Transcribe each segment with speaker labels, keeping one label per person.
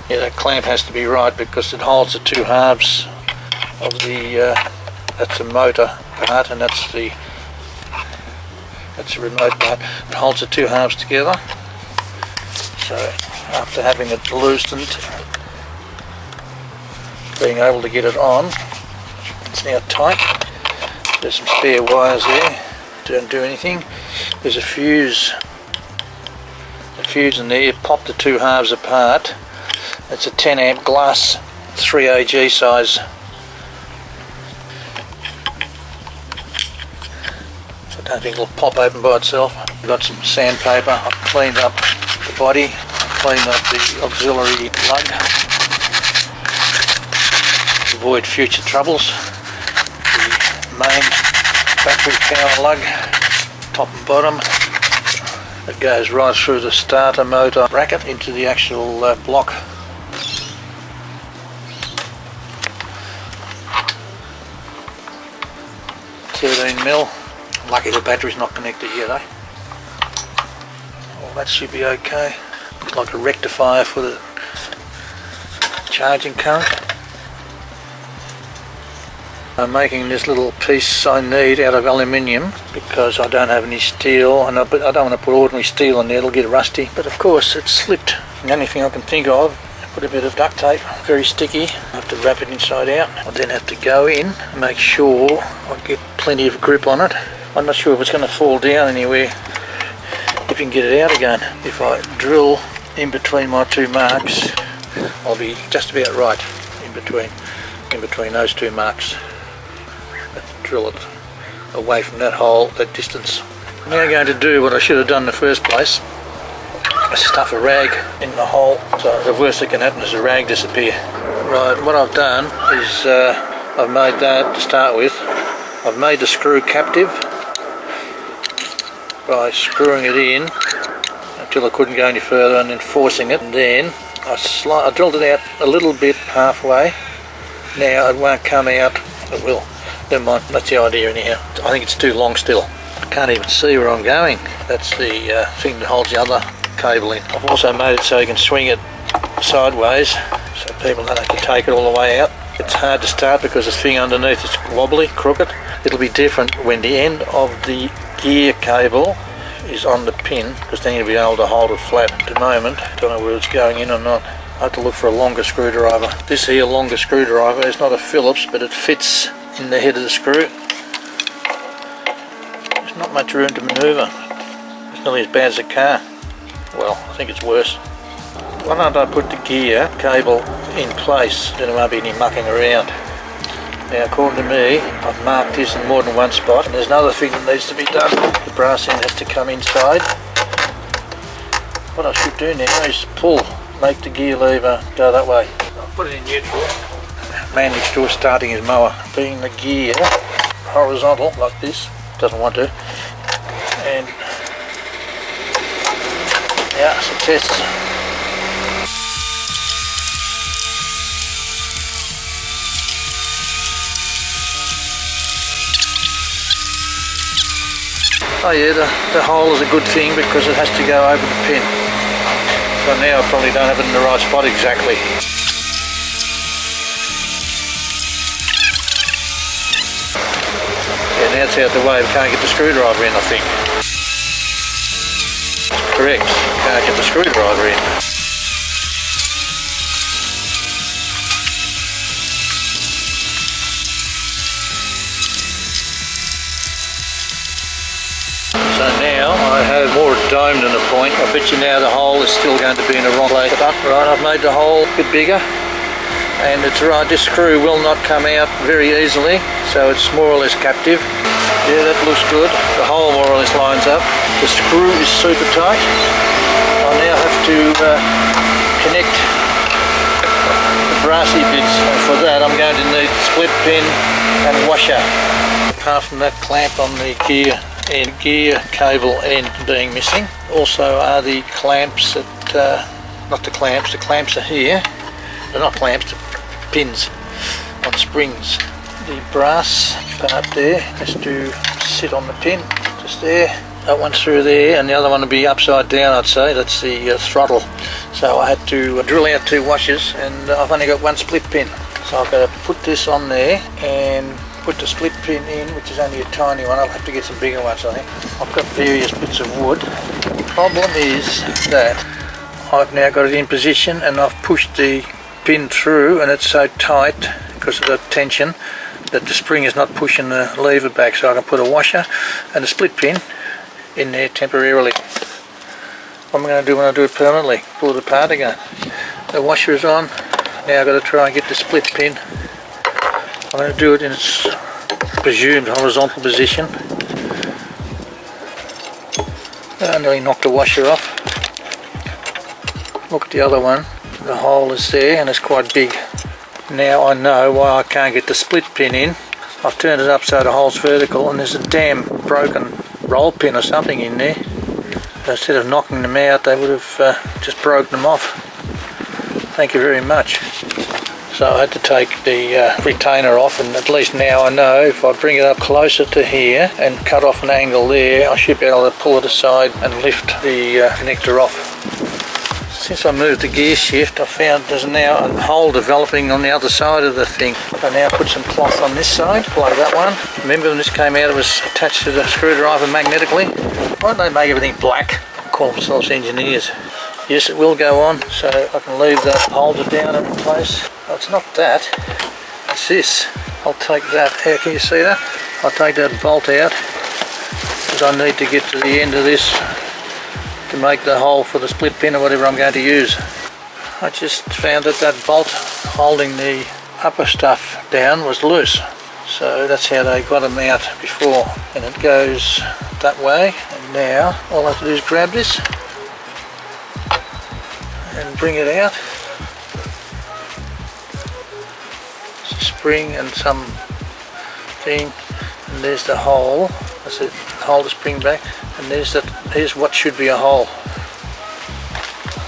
Speaker 1: Yeah, that clamp has to be right because it holds the two halves of the, that's the motor part and that's the remote part. It holds the two halves together. So after having it loosened, being able to get it on, it's now tight. There's some spare wires there, don't do anything. There's a fuse in there. You pop the two halves apart. It's a 10 amp glass 3AG size. I don't think it'll pop open by itself. I've got some sandpaper. I've cleaned up the body, I've cleaned up the auxiliary lug to avoid future troubles. The main battery power lug, top and bottom. It goes right through the starter motor bracket into the actual block. $13mm. Lucky the battery's not connected yet, eh? Well, that should be okay. Looks like a rectifier for the charging current. I'm making this little piece I need out of aluminium because I don't have any steel, and I don't want to put ordinary steel in there, it'll get rusty. But of course it's slipped. The only thing I can think of, put a bit of duct tape, very sticky. I have to wrap it inside out. I then have to go in and make sure I get plenty of grip on it. I'm not sure if it's going to fall down anywhere, if you can get it out again. If I drill in between my two marks, I'll be just about right in between those two marks. Drill it away from that hole, that distance. I'm now going to do what I should have done in the first place. Stuff a rag in the hole, so the worst that can happen is the rag disappear. Right, what I've done is I've made that to start with. I've made the screw captive by screwing it in until I couldn't go any further and then forcing it, and then I drilled it out a little bit halfway. Now it won't come out, it will. Never mind, that's the idea anyhow. I think it's too long still. I can't even see where I'm going. That's the thing that holds the other cable in. I've also made it so you can swing it sideways so people don't have to take it all the way out. It's hard to start because the thing underneath is wobbly, crooked. It'll be different when the end of the gear cable is on the pin, because then you'll be able to hold it flat. At the moment, don't know whether it's going in or not. I have to look for a longer screwdriver. This here longer screwdriver is not a Phillips, but it fits in the head of the screw. There's not much room to manoeuvre. It's nearly as bad as a car. Well, I think it's worse. Why don't I put the gear cable in place, then there won't be any mucking around. Now according to me, I've marked this in more than one spot, and there's another thing that needs to be done. The brass end has to come inside. What I should do now is pull, make the gear lever go that way. I'll put it in neutral. Man next door starting his mower, being the gear horizontal like this, doesn't want to, and yeah, some tests. Oh yeah, the hole is a good thing because it has to go over the pin. So now I probably don't have it in the right spot exactly. Yeah, now it's out the way, we can't get the screwdriver in, I think. Correct, can't get the screwdriver in. So now I have more dome than a point. I bet you now the hole is still going to be in the wrong place. Right, I've made the hole a bit bigger, and it's right, this screw will not come out very easily, so it's more or less captive. Yeah, that looks good. The hole more or less lines up. The screw is super tight. I now have to connect the brassy bits, and for that I'm going to need split pin and washer. Apart from that clamp on the gear and gear cable end being missing, also are the clamps that, not the clamps are here. They're not clamps, they're pins on springs. The brass part there has to sit on the pin, just there, That one through there, and the other one will be upside down, I'd say. That's the throttle. So I had to drill out 2 washers, and I've only got 1 split pin. So I've got to put this on there and put the split pin in, which is only a tiny one. I'll have to get some bigger ones, I think. I've got various bits of wood. The problem is that I've now got it in position, and I've pushed the pin through, and it's so tight because of the tension that the spring is not pushing the lever back. So I can put a washer and a split pin in there temporarily. What am I going to do when I do it permanently? Pull it apart again. The washer is on. Now I've got to try and get the split pin. I'm going to do it in its presumed horizontal position. I nearly knocked the washer off. Look at the other one. The hole is there and it's quite big. Now I know why I can't get the split pin in. I've turned it up so the hole's vertical, and there's a damn broken roll pin or something in there. So instead of knocking them out, they would have just broken them off. Thank you very much. So I had to take the retainer off, and at least now I know if I bring it up closer to here and cut off an angle there, I should be able to pull it aside and lift the connector off. Since I moved the gear shift, I found there's now a hole developing on the other side of the thing. I now put some cloth on this side, blow that one. Remember when this came out, it was attached to the screwdriver magnetically. Why don't they make everything black? Call themselves engineers. Yes, it will go on, so I can leave that holder down in place. Oh, it's not that, it's this. I'll take that out, can you see that? I'll take that bolt out, because I need to get to the end of this to make the hole for the split pin or whatever I'm going to use. I just found that that bolt holding the upper stuff down was loose. So that's how they got them out before. And it goes that way, and now all I have to do is grab this and bring it out. It's a spring and some thing, and there's the hole. That's it, hold the spring back, and here's what should be a hole.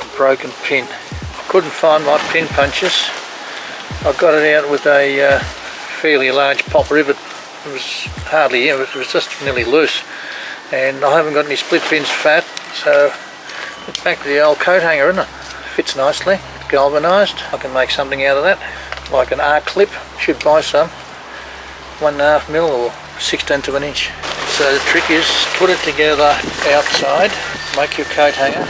Speaker 1: A broken pin. Couldn't find my pin punches. I got it out with a fairly large pop rivet. It was hardly in, it was just nearly loose, and I haven't got any split pins fat, so it's back to the old coat hanger, isn't it? Fits nicely, galvanised. I can make something out of that, like an arc clip. Should buy some, 1.5 mil or 1/16 of an inch. So the trick is put it together outside, make your coat hanger.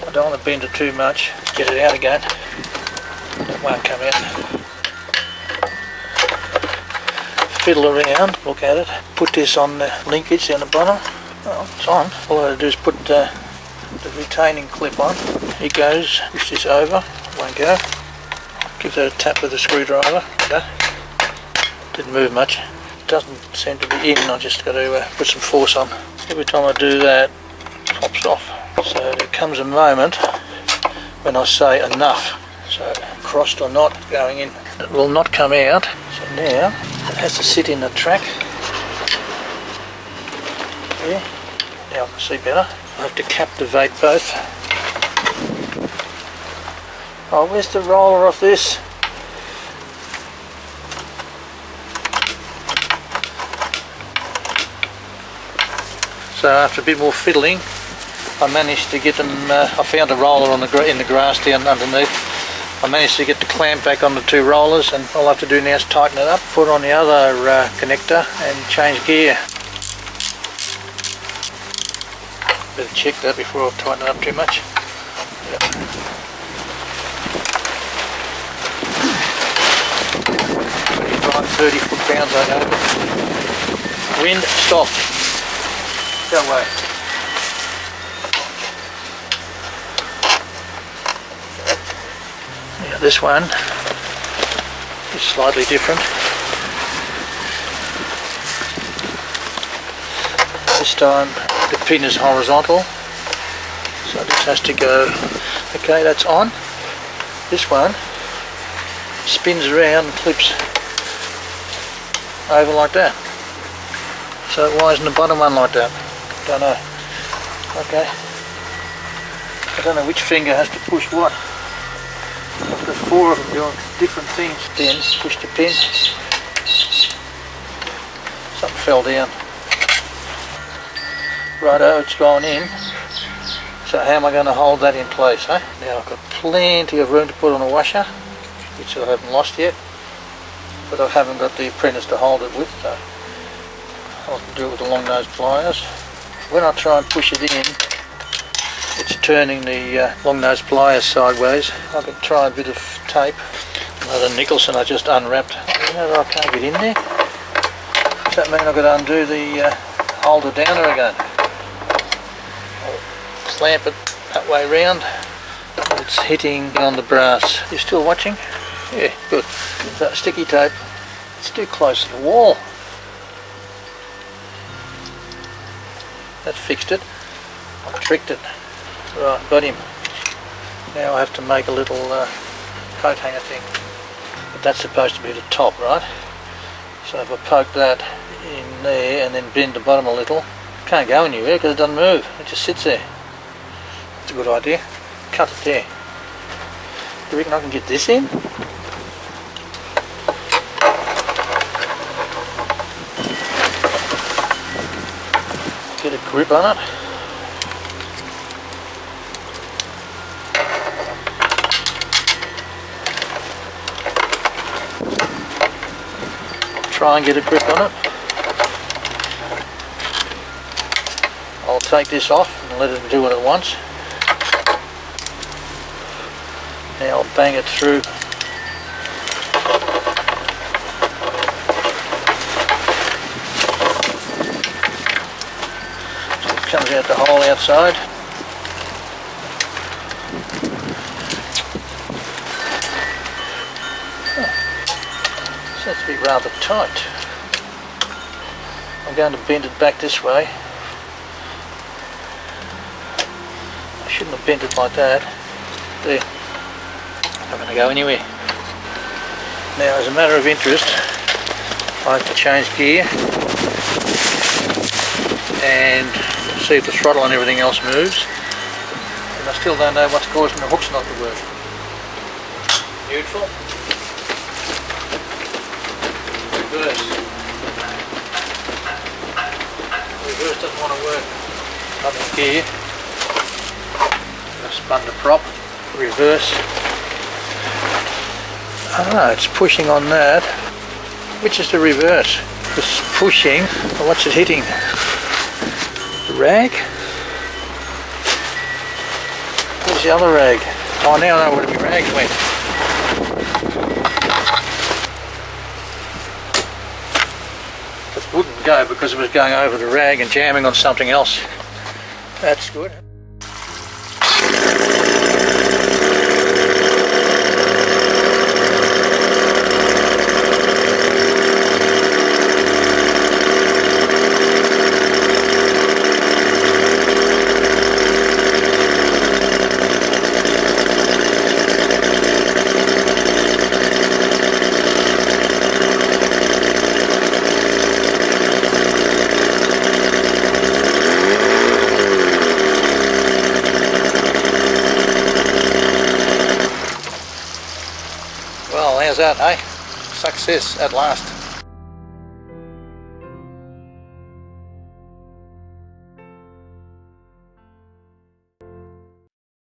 Speaker 1: I don't want to bend it too much. Get it out again. It won't come out. Fiddle around, look at it. Put this on the linkage down the bottom. Oh, it's on. All I have to do is put the retaining clip on. It goes, push this over, won't go. Give that a tap with the screwdriver. That didn't move much. It doesn't seem to be in, I just got to put some force on. Every time I do that, it pops off. So there comes a moment when I say enough. So crossed or not, going in. It will not come out. So now it has to sit in the track. There. Now I can see better. I have to captivate both. Oh, where's the roller of this? So after a bit more fiddling, I managed to get them. I found a roller on in the grass down underneath. I managed to get the clamp back on the 2 rollers, and all I have to do now is tighten it up, put on the other connector, and change gear. Better check that before I tighten it up too much. Yep. 30 foot-pounds I know. Wind, stop. Go away. Yeah, this one is slightly different. This time the pin is horizontal, so this has to go. Okay, that's on. This one spins around and clips over like that. So why isn't the bottom one like that? Don't know. Okay. I don't know which finger has to push what. I've got 4 of them doing different things. Then push the pin. Something fell down. Righto, it's gone in. So how am I going to hold that in place, eh? Now I've got plenty of room to put on a washer, which I haven't lost yet, but I haven't got the apprentice to hold it with, so I'll do it with the long nose pliers. When I try and push it in, it's turning the long nose pliers sideways. I can try a bit of tape. Another Nicholson I just unwrapped. You know that I can't get in there? Does that mean I've got to undo the holder downer again? Clamp it that way round. It's hitting on the brass. You still watching? Yeah, good. That sticky tape. It's too close to the wall. That fixed it. I tricked it. Right, got him. Now I have to make a little coat hanger thing. But that's supposed to be the top, right? So if I poke that in there and then bend the bottom a little, it can't go anywhere because it doesn't move. It just sits there. That's a good idea. Cut it there. Do you reckon I can get this in? Get a grip on it. Try and get a grip on it. I'll take this off and let it do what it wants. Now I'll bang it through. So it comes out the hole outside. Seems to be rather tight. I'm going to bend it back this way. I shouldn't have bent it like that. There. Not going to go anywhere. Now, as a matter of interest, I have to change gear and see if the throttle and everything else moves. And I still don't know what's causing the hooks not to work. Neutral. Reverse. Reverse doesn't want to work. Nothing gear. I've spun the prop. Reverse. Ah, it's pushing on that. Which is the reverse? It's pushing. Well, what's it hitting? The rag? Where's the other rag? Oh, now I know where the rags went. It wouldn't go because it was going over the rag and jamming on something else. That's good. Well, how's that, eh? Success at last.